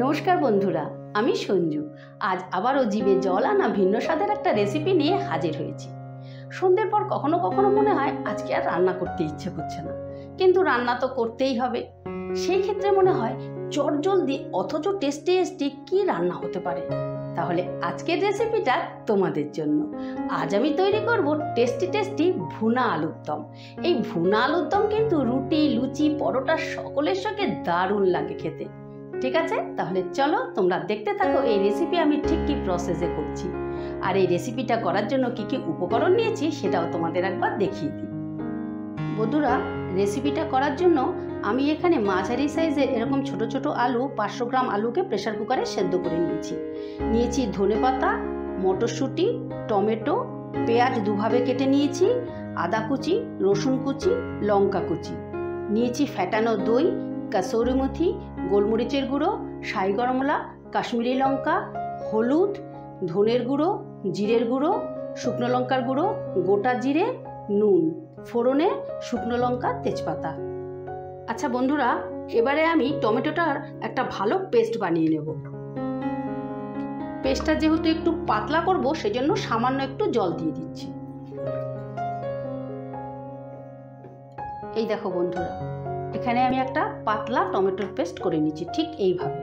নমস্কার বন্ধুরা, আমি সঞ্জু। আজ আবারও জিভে জল আনা ভিন্ন স্বাদের একটা রেসিপি নিয়ে হাজির হয়েছি। সন্ধ্যের পর কখনো কখনো মনে হয় আজকে আর রান্না করতে ইচ্ছে করছে না, কিন্তু রান্না তো করতেই হবে। সেই ক্ষেত্রে মনে হয় চটজলদি অথচ টেস্টি কি রান্না হতে পারে। তাহলে আজকের রেসিপিটা তোমাদের জন্য। আজ আমি তৈরি করব টেস্টি ভুনা আলুর দম। এই ভুনা আলুর দম কিন্তু রুটি, লুচি, পরোটা সকলের সঙ্গে দারুণ লাগে খেতে। ঠিক আছে, তাহলে চলো তোমরা দেখতে থাকো এই রেসিপি আমি ঠিক কি প্রসেসে করছি, আর এই রেসিপিটা করার জন্য কি উপকরণ নিয়েছি সেটাও তোমাদের একবার দেখিয়ে দিই। বন্ধুরা, রেসিপিটা করার জন্য আমি এখানে মাঝারি সাইজের এরকম ছোট ছোট আলু 500 গ্রাম আলুকে প্রেসার কুকারে সেদ্ধ করে নিয়েছি ধনেপাতা, মটরশুঁটি, টমেটো, পেঁয়াজ দুভাবে কেটে নিয়েছি, আদা কুচি, রসুন কুচি, লঙ্কা কুচি নিয়েছি, ফ্যাটানো দই, কাসৌরি মেথি, গোলমরিচের গুঁড়ো, শাহি গরম মশলা, কাশ্মীরি লঙ্কা, হলুদ, ধনের গুঁড়ো, জিরের গুঁড়ো, শুকনো লঙ্কার গুঁড়ো, গোটা জিরে, নুন, ফোড়নে শুকনো লঙ্কা, তেজপাতা। আচ্ছা বন্ধুরা, এবারে আমি টমেটোটার একটা ভালো পেস্ট বানিয়ে নেব। পেস্টটা যেহেতু একটু পাতলা করব সেজন্য সামান্য একটু জল দিয়ে দিচ্ছি। এই দেখো বন্ধুরা, এখানে আমি একটা পাতলা টমেটোর পেস্ট করে নিচ্ছি ঠিক এইভাবে।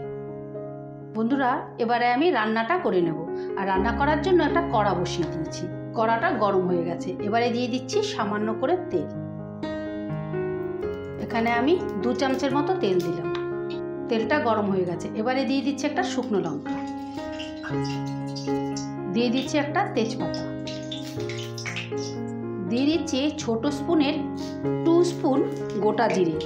বন্ধুরা, এবারে আমি রান্নাটা করে নেব। আর রান্না করার জন্য একটা কড়া বসিয়ে দিয়েছি। কড়াটা গরম হয়ে গেছে, এবারে দিয়ে দিচ্ছি সামান্য করে তেল। এখানে আমি 2 চামচের মতো তেল দিলাম। তেলটা গরম হয়ে গেছে, এবারে দিয়ে দিচ্ছি একটা শুকনো লঙ্কা, দিয়ে দিচ্ছি একটা তেজপাতা, দিয়ে দিচ্ছি ছোট স্পুনের 2 স্পুন গোটা জিরে।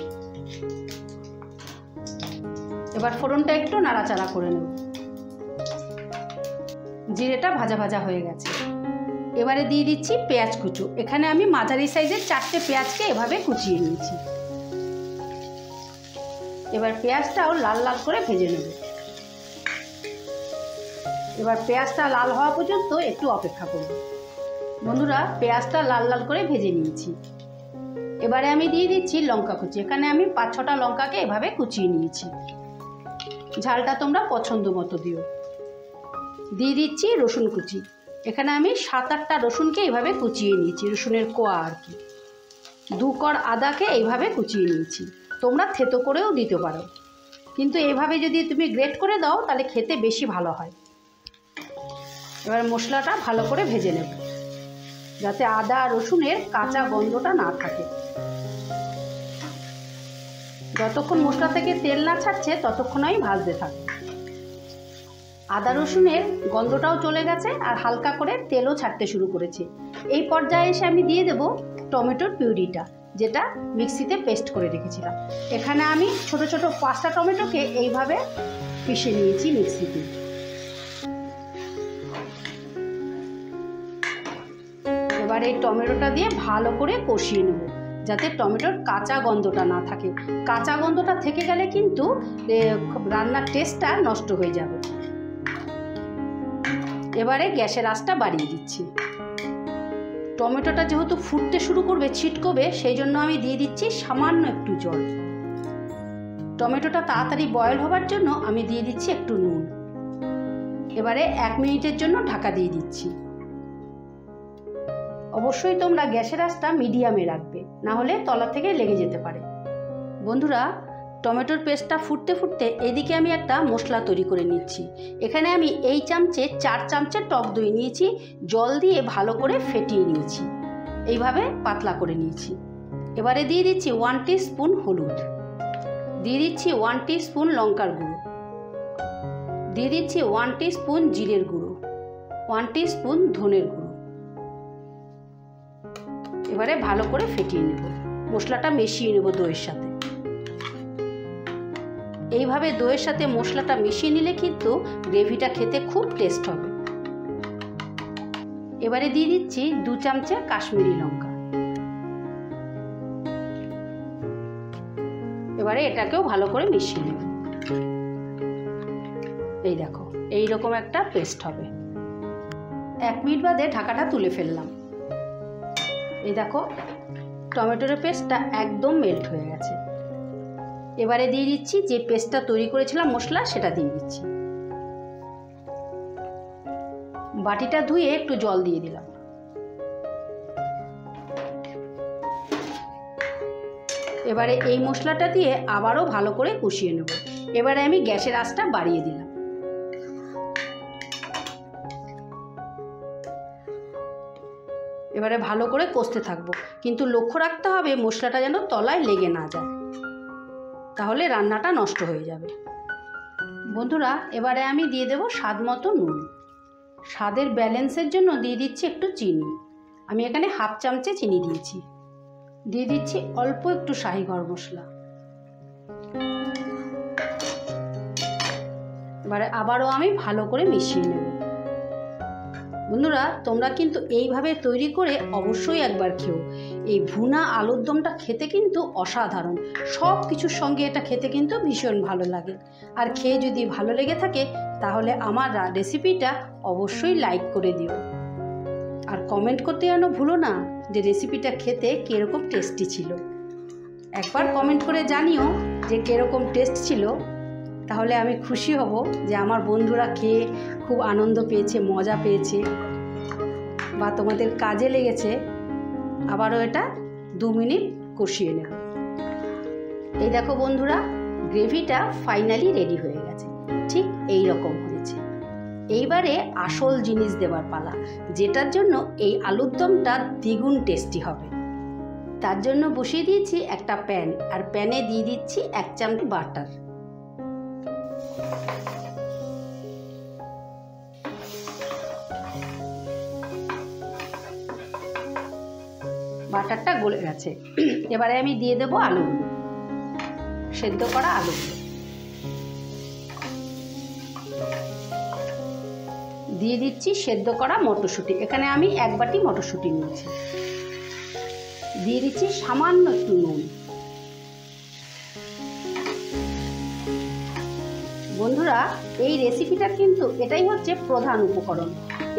এবার ফোড়নটা একটু নাড়াচাড়া করে নেব। জিরেটা ভাজা ভাজা হয়ে গেছে, এবারে দিয়ে দিচ্ছি পেঁয়াজ কুচো। এখানে আমি মাঝারি সাইজের 4টে পেঁয়াজকে এভাবে কুচিয়ে নিয়েছি। এবার পেঁয়াজটাও লাল লাল করে ভেজে নেব। এবার পেঁয়াজটা লাল হওয়া পর্যন্ত একটু অপেক্ষা করব। বন্ধুরা, পেঁয়াজটা লাল লাল করে ভেজে নিয়েছি। এবারে আমি দিয়ে দিচ্ছি লঙ্কা কুচি। এখানে আমি 5-6টা লঙ্কাকে এভাবে কুচিয়ে নিয়েছি। ঝালটা তোমরা পছন্দ মতো দিও। দিয়ে দিচ্ছি রসুন কুচি। এখানে আমি 7-8টা রসুনকে এইভাবে কুচিয়ে নিয়েছি, রসুনের কোয়া আর কি। 2 কড় আদাকে এইভাবে কুচিয়ে নিয়েছি। তোমরা থেতো করেও দিতে পারো, কিন্তু এইভাবে যদি তুমি গ্রেট করে দাও তাহলে খেতে বেশি ভালো হয়। এবার মশলাটা ভালো করে ভেজে নেব, যাতে আদা রসুনের কাঁচা গন্ধটা না থাকে। যতক্ষণ মশলা থেকে তেল না ছাড়ছে ততক্ষণ আমি ভাজতে থাকবো। আদা রসুনের গন্ধটাও চলে গেছে আর হালকা করে তেলও ছাড়তে শুরু করেছে। এই পর্যায়ে এসে আমি দিয়ে দেব টমেটোর পিউরিটা, যেটা মিক্সিতে পেস্ট করে রেখেছিলাম। এখানে আমি ছোট ছোট 5টা টমেটোকে এইভাবে পিষে নিয়েছি মিক্সিতে। এবার এই টমেটোটা দিয়ে ভালো করে কষিয়ে নেব, যাতে টমেটোর কাঁচা গন্ধটা না থাকে। কাঁচা গন্ধটা থেকে গেলে কিন্তু রান্নার টেস্টটা নষ্ট হয়ে যাবে। এবারে গ্যাসের আঁচটা বাড়িয়ে দিচ্ছি। টমেটোটা যেহেতু ফুটতে শুরু করবে, ছিটকবে, সেই জন্য আমি দিয়ে দিচ্ছি সামান্য একটু জল। টমেটোটা তাড়াতাড়ি বয়েল হবার জন্য আমি দিয়ে দিচ্ছি একটু নুন। এবারে 1 মিনিটের জন্য ঢাকা দিয়ে দিচ্ছি। অবশ্যই তোমরা গ্যাসের আঁচটা মিডিয়ামে রাখবে, না হলে তলা থেকে লেগে যেতে পারে। বন্ধুরা, টমেটোর পেস্টটা ফুটতে ফুটতে এদিকে আমি একটা মশলা তৈরি করে নিচ্ছি। এখানে আমি এই চামচে 4 চামচের টক দই নিয়েছি, জল দিয়ে ভালো করে ফেটিয়ে নিয়েছি, এইভাবে পাতলা করে নিয়েছি। এবারে দিয়ে দিচ্ছি 1 টিস্পুন হলুদ, দিয়ে দিচ্ছি 1 টিস্পুন লঙ্কার গুঁড়ো, দিয়ে দিচ্ছি 1 টিস্পুন জিরের গুঁড়ো, 1 টিস্পুন ধনের গুঁড়ো। এবারে ভালো করে ফেটিয়ে নেব, মশলাটা মিশিয়ে নেব দইয়ের সাথে। এইভাবে দইয়ের সাথে মশলাটা মিশিয়ে নিলে কিন্তু গ্রেভিটা খেতে খুব টেস্ট হবে। এবারে দিয়ে দিচ্ছি 2 চামচে কাশ্মীরি লঙ্কা। এবারে এটাকেও ভালো করে মিশিয়ে নেব। এই দেখো, এইরকম একটা পেস্ট হবে। 1 মিনিট বাদে ঢাকাটা তুলে ফেললাম। এই দেখো, টমেটোর পেস্টটা একদম মেল্ট হয়ে গেছে। এবারে দিয়ে দিচ্ছি যে পেস্টটা তৈরি করেছিলাম মশলা, সেটা দিয়ে দিচ্ছি। বাটিটা ধুয়ে একটু জল দিয়ে দিলাম। এবারে এই মশলাটা দিয়ে আবারও ভালো করে কষিয়ে নেব। এবারে আমি গ্যাসের আঁচটা বাড়িয়ে দিলাম। এবারে ভালো করে কষতে থাকবো, কিন্তু লক্ষ্য রাখতে হবে মশলাটা যেন তলায় লেগে না যায়, তাহলে রান্নাটা নষ্ট হয়ে যাবে। বন্ধুরা, এবারে আমি দিয়ে দেব স্বাদ মতো নুন। স্বাদের ব্যালেন্সের জন্য দিয়ে দিচ্ছি একটু চিনি। আমি এখানে হাফ চামচে চিনি দিয়েছি। দিয়ে দিচ্ছি অল্প একটু শাহি গরম মশলা। এবারে আবারও আমি ভালো করে মিশিয়ে নেব। বন্ধুরা, তোমরা কিন্তু এইভাবে তৈরি করে অবশ্যই একবার খেও। এই ভুনা আলুর দমটা খেতে কিন্তু অসাধারণ। সব কিছুর সঙ্গে এটা খেতে কিন্তু ভীষণ ভালো লাগে। আর খেয়ে যদি ভালো লেগে থাকে তাহলে আমার রেসিপিটা অবশ্যই লাইক করে দিও। আর কমেন্ট করতে যেন ভুলো না যে রেসিপিটা খেতে কীরকম টেস্টি ছিল। একবার কমেন্ট করে জানিও যে কীরকম টেস্ট ছিল, তাহলে আমি খুশি হব যে আমার বন্ধুরা খেয়ে খুব আনন্দ পেয়েছে, মজা পেয়েছে, বা তোমাদের কাজে লেগেছে। আবারও এটা 2 মিনিট কষিয়ে নেব। এই দেখো বন্ধুরা, গ্রেভিটা ফাইনালি রেডি হয়ে গেছে। ঠিক এই রকম হয়েছে। এইবারে আসল জিনিস দেওয়ার পালা, যেটার জন্য এই আলুর দমটা দ্বিগুণ টেস্টি হবে। তার জন্য বসিয়ে দিয়েছি একটা প্যান, আর প্যানে দিয়ে দিচ্ছি 1 চামচ বাটার। বাটারটা গলে গেছে। এবারে আমি দিয়ে দেবো আলুগুলো, সেদ্ধ করা আলুগুলো। দিয়ে দিচ্ছি সেদ্ধ করা মটরশুঁটি। এখানে আমি 1 বাটি মটরশুঁটি নিয়েছি। দিয়ে দিচ্ছি সামান্য একটু নুন। বন্ধুরা, এই রেসিপিটা কিন্তু এটাই হচ্ছে প্রধান উপকরণ।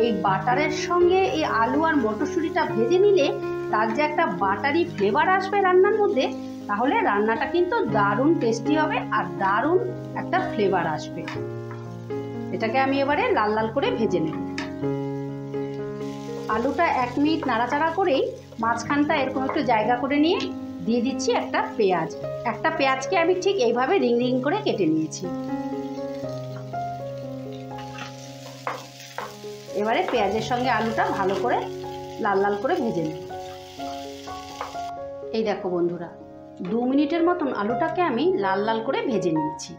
এই বাটারের সঙ্গে এই আলু আর মটরশুঁটিটা ভেজে নিলে তার যে একটা বাটারি ফ্লেভার আসবে রান্নার মধ্যে, তাহলে রান্নাটা কিন্তু দারুণ টেস্টি হবে আর দারুণ একটা ফ্লেভার আসবে। এটাকে আমি এবারে লাল লাল করে ভেজে নেব। আলুটা 1 মিনিট নাড়াচাড়া করেই মাঝখানটা এরকম একটু জায়গা করে নিয়ে দিয়ে দিচ্ছি একটা পেঁয়াজ। একটা পেঁয়াজকে আমি ঠিক এইভাবে রিং রিং করে কেটে নিয়েছি। এবারে পেঁয়াজের সঙ্গে আলুটা ভালো করে লাল লাল করে ভেজে নিই। এই দেখো বন্ধুরা, 2 মিনিটের মতন আলুটাকে আমি লাল লাল করে ভেজে নিয়েছি।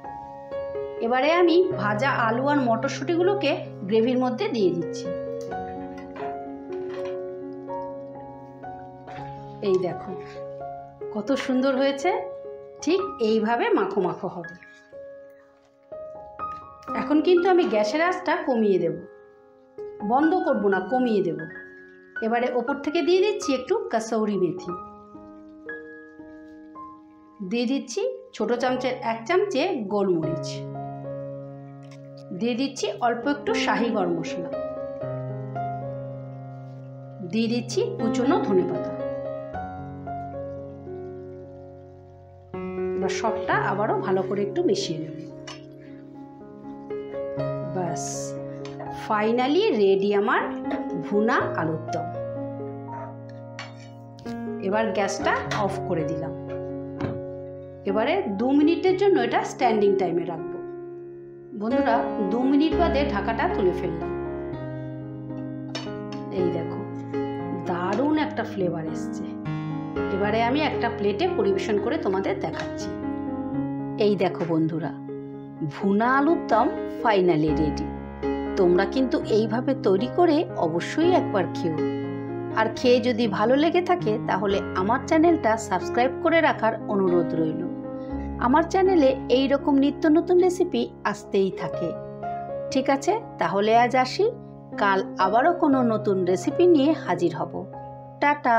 এবারে আমি ভাজা আলু আর মটরশুঁটিগুলোকে গ্রেভির মধ্যে দিয়ে দিচ্ছি। এই দেখো কত সুন্দর হয়েছে। ঠিক এইভাবে মাখো মাখো হবে। এখন কিন্তু আমি গ্যাসের আঁচটা কমিয়ে দেব, বন্ধ করব না, কমিয়ে দেব। এবারে ওপর থেকে দিয়ে দিচ্ছি একটু কাসৌরি মেথি। দিয়ে দিচ্ছি ছোট চামচের 1 চামচে গোলমরিচ। দিয়ে দিচ্ছি অল্প একটু শাহি গরম মশলা। দিয়ে দিচ্ছি কুচনো ধনেপাতা। এবার সবটা আবারও ভালো করে একটু মিশিয়ে নেব। ব্যাস, ফাইনালি রেডি আমার ভুনা আলুর দম। এবার গ্যাসটা অফ করে দিলাম। এবারে 2 মিনিটের জন্য এটা স্ট্যান্ডিং টাইমে রাখবো। বন্ধুরা, 2 মিনিট বাদে ঢাকাটা তুলে ফেললাম। এই দেখো দারুণ একটা ফ্লেভার এসছে। এবারে আমি একটা প্লেটে পরিবেশন করে তোমাদের দেখাচ্ছি। এই দেখো বন্ধুরা, ভুনা আলুর দম ফাইনালি রেডি। তোমরা কিন্তু এইভাবে তৈরি করে অবশ্যই একবার খেও। আর খেয়ে যদি ভালো লেগে থাকে তাহলে আমার চ্যানেলটা সাবস্ক্রাইব করে রাখার অনুরোধ রইল। আমার চ্যানেলে এই রকম নিত্য নতুন রেসিপি আসতেই থাকে। ঠিক আছে, তাহলে আজ আসি। কাল আবারও কোনো নতুন রেসিপি নিয়ে হাজির হব। টাটা।